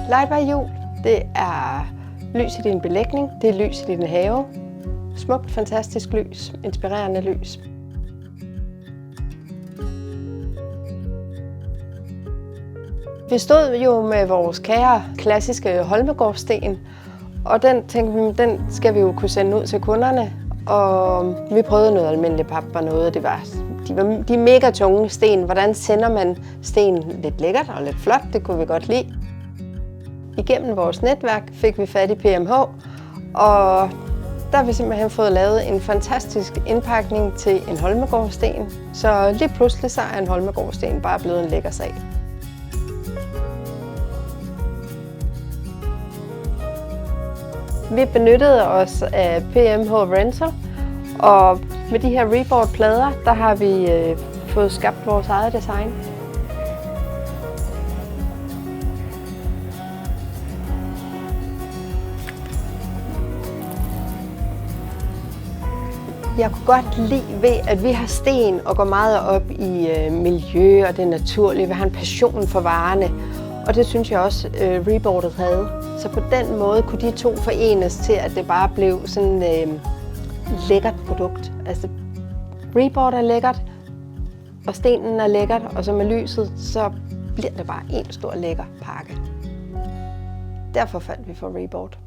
Light by Jul, det er lys i din belægning, det er lys i din have. Smukt, fantastisk lys, inspirerende lys. Vi stod jo med vores kære klassiske Holmegaardsten, og den tænkte vi, den skal vi jo kunne sende ud til kunderne. Og vi prøvede noget almindelig pap og noget, de er mega tunge sten. Hvordan sender man sten lidt lækkert og lidt flot, det kunne vi godt lide. Igennem vores netværk fik vi fat i PMH, og der har vi simpelthen fået lavet en fantastisk indpakning til en Holmegaardsten. Så lige pludselig så er en Holmegaardsten bare blevet en lækker sag. Vi benyttede os af PMH Rental, og med de her Reboard-plader, der har vi fået skabt vores eget design. Jeg kunne godt lide ved, at vi har sten og går meget op i miljø og det naturlige. Vi har en passion for varerne, og det synes jeg også Reboardet havde. Så på den måde kunne de to forenes til, at det bare blev sådan et lækkert produkt. Altså, Reboard er lækkert, og stenen er lækkert, og så med lyset, så bliver det bare en stor lækker pakke. Derfor faldt vi for Reboard.